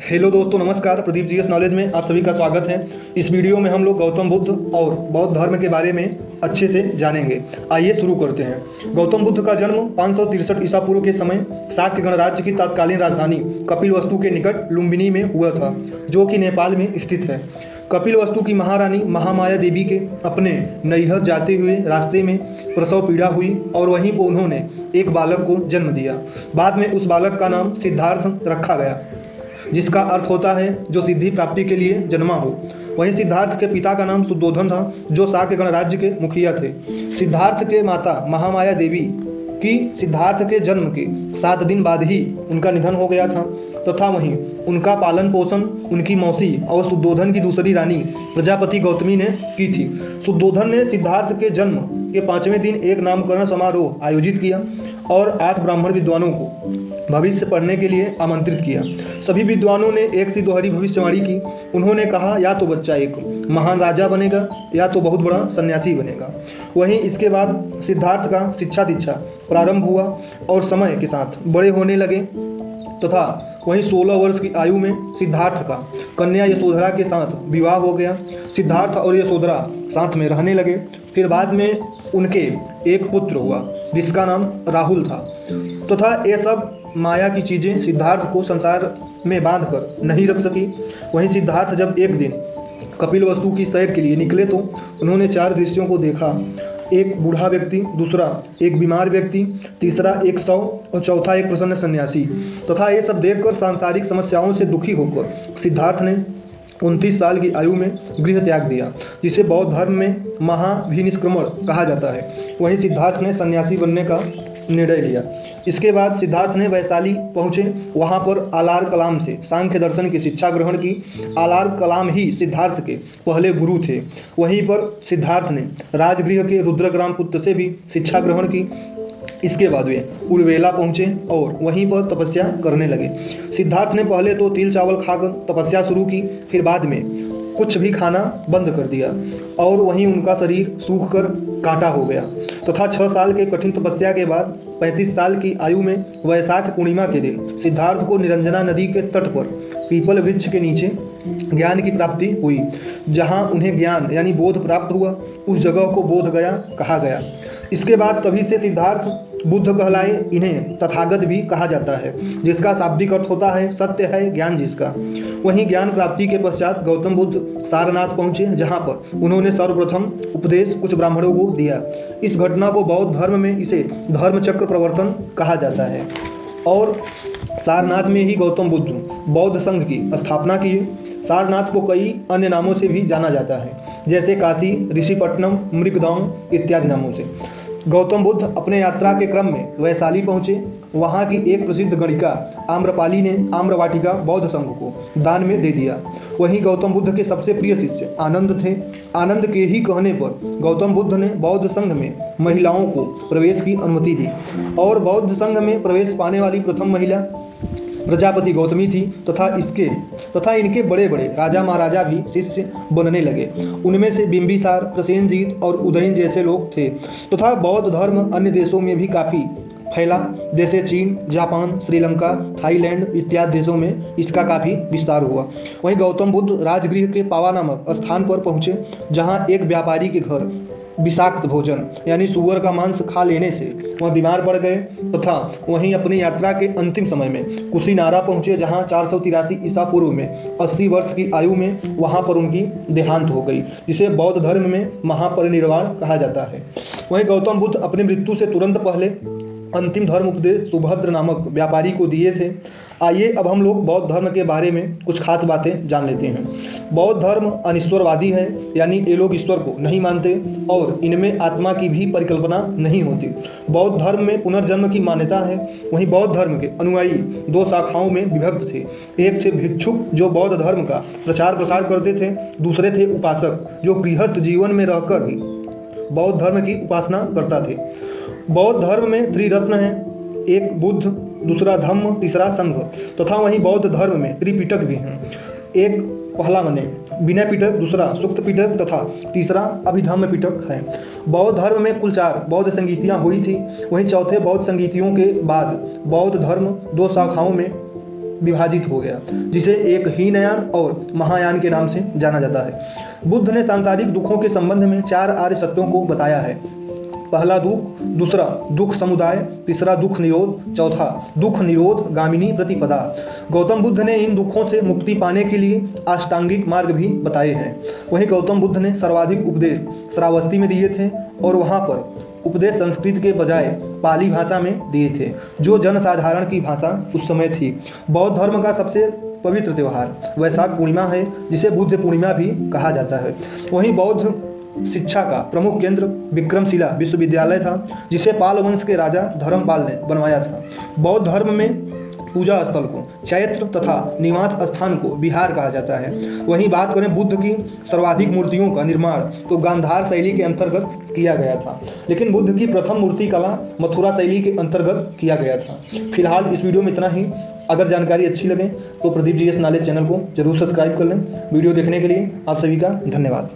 Hello दोस्तों, नमस्कार। Pradeep GS knowledge में आप सभी का स्वागत है। इस वीडियो में हम लोग गौतम बुद्ध और बौद्ध धर्म के बारे में अच्छे से जानेंगे। आइए शुरू करते हैं। गौतम बुद्ध का जन्म 563 ईसा पूर्व के समय शाक्य गणराज्य की तत्कालीन राजधानी कपिलवस्तु के निकट लुम्बिनी में हुआ था, जो कि नेपाल में स्थित है। कपिलवस्तु की महारानी महामाया देवी के अपने नैहर जाते हुए रास्ते में प्रसव पीड़ा हुई और वहीं पर उन्होंने एक बालक को जन्म दिया। बाद में उस बालक का नाम सिद्धार्थ रखा गया, जिसका अर्थ होता है जो सिद्धि प्राप्ति के लिए जन्मा हो। वहीं सिद्धार्थ के पिता का नाम शुद्धोधन था, जो शाक्य गणराज्य के मुखिया थे। सिद्धार्थ के माता महामाया देवी की सिद्धार्थ के जन्म के 7 दिन बाद ही उनका निधन हो गया था, तथा वहीं उनका पालन पोषण उनकी मौसी और शुद्धोधन की दूसरी रानी प्रजापति गौतमी ने की थी। शुद्धोधन ने सिद्धार्थ के जन्म के 5वें दिन एक नामकरण समारोह आयोजित किया और 8 ब्राह्मण विद्वानों को भविष्य पढ़ने के लिए आमंत्रित किया। सभी विद्वानों ने एक सी दोहरी भविष्यवाणी की। उन्होंने कहा, या तो बच्चा एक महान राजा बनेगा या तो बहुत बड़ा सन्यासी बनेगा। वहीं इसके बाद सिद्धार्थ का शिक्षा दीक्षा प्रारंभ हुआ और समय के साथ बड़े होने लगे, तथा वहीं 16 वर्ष की आयु में सिद्धार्थ का कन्या यशोधरा के साथ विवाह हो गया। सिद्धार्थ और यशोधरा साथ में रहने लगे। फिर बाद में उनके एक पुत्र हुआ, जिसका नाम राहुल था। तथा ये सब माया की चीज़ें सिद्धार्थ को संसार में बांध कर नहीं रख सकी। वहीं सिद्धार्थ जब एक दिन कपिलवस्तु की सैर के लिए निकले तो उन्होंने 4 दृश्यों को देखा। एक बूढ़ा व्यक्ति, दूसरा एक बीमार व्यक्ति, तीसरा एक शव और चौथा एक प्रसन्न सन्यासी। तथा ये सब देखकर सांसारिक समस्याओं से दुखी होकर सिद्धार्थ ने 29 साल की आयु में गृह त्याग दिया, जिसे बौद्ध धर्म में महाभिनिष्क्रमण कहा जाता है। वहीं सिद्धार्थ ने सन्यासी बनने का निर्णय लिया। इसके बाद सिद्धार्थ ने वैशाली पहुँचे। वहाँ पर आलार कलाम से सांख्य दर्शन की शिक्षा ग्रहण की। आलार कलाम ही सिद्धार्थ के पहले गुरु थे। वहीं पर सिद्धार्थ ने राजगृह के रुद्रग्राम पुत्र से भी शिक्षा ग्रहण की। इसके बाद वे उर्वेला पहुँचे और वहीं पर तपस्या करने लगे। सिद्धार्थ ने पहले तो तिल चावल खाकर तपस्या शुरू की, फिर बाद में कुछ भी खाना बंद कर दिया और वहीं उनका शरीर सूख कर कांटा हो गया। तथा 6 साल के कठिन तपस्या के बाद 35 साल की आयु में वैशाख पूर्णिमा के दिन सिद्धार्थ को निरंजना नदी के तट पर पीपल वृक्ष के नीचे ज्ञान की प्राप्ति हुई। जहां उन्हें ज्ञान यानी बोध प्राप्त हुआ, उस जगह को बोध गया कहा गया। इसके बाद तभी से सिद्धार्थ बुद्ध कहलाए। इन्हें तथागत भी कहा जाता है, जिसका शाब्दिक अर्थ होता है सत्य है ज्ञान जिसका। वहीं ज्ञान प्राप्ति के पश्चात गौतम बुद्ध सारनाथ पहुँचे, जहाँ पर उन्होंने सर्वप्रथम उपदेश कुछ ब्राह्मणों को दिया। इस घटना को बौद्ध धर्म में इसे धर्मचक्र प्रवर्तन कहा जाता है। और सारनाथ में ही गौतम बुद्ध बौद्ध संघ की स्थापना की। सारनाथ को कई अन्य नामों से भी जाना जाता है, जैसे काशी, ऋषिपट्टनम, मृगदांग इत्यादि नामों से। गौतम बुद्ध अपने यात्रा के क्रम में वैशाली पहुँचे। वहाँ की एक प्रसिद्ध गणिका आम्रपाली ने आम्रवाटिका बौद्ध संघ को दान में दे दिया। वहीं गौतम बुद्ध के सबसे प्रिय शिष्य आनंद थे। आनंद के ही कहने पर गौतम बुद्ध ने बौद्ध संघ में महिलाओं को प्रवेश की अनुमति दी और बौद्ध संघ में प्रवेश पाने वाली प्रथम महिला प्रजापति गौतमी थी। तथा इनके बड़े बड़े राजा महाराजा भी शिष्य बनने लगे। उनमें से बिंबिसार, प्रसेनजीत और उदयन जैसे लोग थे। तथा बौद्ध धर्म अन्य देशों में भी काफ़ी फैला, जैसे चीन, जापान, श्रीलंका, थाईलैंड इत्यादि देशों में इसका काफ़ी विस्तार हुआ। वहीं गौतम बुद्ध राजगृह के पावा नामक स्थान पर पहुँचे, जहाँ एक व्यापारी के घर विषाक्त भोजन यानी सूअर का मांस खा लेने से वह बीमार पड़ गए। तथा वहीं अपनी यात्रा के अंतिम समय में कुशीनारा पहुँचे, जहाँ 483 ईसा पूर्व में 80 वर्ष की आयु में वहाँ पर उनकी देहांत हो गई, जिसे बौद्ध धर्म में महापरिनिर्वाण कहा जाता है। वहीं गौतम बुद्ध अपनी मृत्यु से तुरंत पहले अंतिम धर्म उपदेश सुभद्र नामक व्यापारी को दिए थे। आइए अब हम लोग बौद्ध धर्म के बारे में कुछ खास बातें जान लेते हैं। बौद्ध धर्म अनिश्वरवादी है, यानी ये लोग ईश्वर को नहीं मानते और इनमें आत्मा की भी परिकल्पना नहीं होती। बौद्ध धर्म में पुनर्जन्म की मान्यता है। वहीं बौद्ध धर्म के अनुयायी 2 शाखाओं में विभक्त थे। एक थे भिक्षुक, जो बौद्ध धर्म का प्रचार प्रसार करते थे। दूसरे थे उपासक, जो गृहस्थ जीवन में रहकर भी बौद्ध धर्म की उपासना करता थे। बौद्ध धर्म में त्रिरत्न हैं, एक बुद्ध, दूसरा धम्म, तीसरा संघ। तथा वहीं बौद्ध धर्म में त्रिपिटक भी हैं। एक पहला माने विनय पिटक, दूसरा सुक्त पिटक तथा तीसरा अभिधम्म पिटक है। बौद्ध धर्म में कुल 4 बौद्ध संगीतियाँ हुई थी। वहीं चौथे बौद्ध संगीतियों के बाद बौद्ध धर्म 2 शाखाओं में विभाजित हो गया, जिसे एक हीनयान और महायान के नाम से जाना जाता है। बुद्ध ने सांसारिक दुखों के संबंध में 4 आर्य सत्यों को बताया है। पहला दुख, दूसरा दुख समुदाय, तीसरा दुख निरोध, चौथा दुख निरोध गामिनी प्रतिपदा। गौतम बुद्ध ने इन दुखों से मुक्ति पाने के लिए अष्टांगिक मार्ग भी बताए हैं। वहीं गौतम बुद्ध ने सर्वाधिक उपदेश श्रावस्ती में दिए थे और वहाँ पर उपदेश संस्कृत के बजाय पाली भाषा में दिए थे, जो जनसाधारण की भाषा उस समय थी। बौद्ध धर्म का सबसे पवित्र त्यौहार वैशाख पूर्णिमा है, जिसे बुद्ध पूर्णिमा भी कहा जाता है। वहीं बौद्ध शिक्षा का प्रमुख केंद्र विक्रमशिला विश्वविद्यालय था, जिसे पाल वंश के राजा धर्मपाल ने बनवाया था। बौद्ध धर्म में पूजा स्थल को चैत्र तथा निवास स्थान को विहार कहा जाता है। वहीं बात करें बुद्ध की सर्वाधिक मूर्तियों का निर्माण तो गांधार शैली के अंतर्गत किया गया था, लेकिन बुद्ध की प्रथम मूर्ति कला मथुरा शैली के अंतर्गत किया गया था। फिलहाल इस वीडियो में इतना ही। अगर जानकारी अच्छी लगे तो प्रदीप जीएस नॉलेज चैनल को जरूर सब्सक्राइब कर लें। वीडियो देखने के लिए आप सभी का धन्यवाद।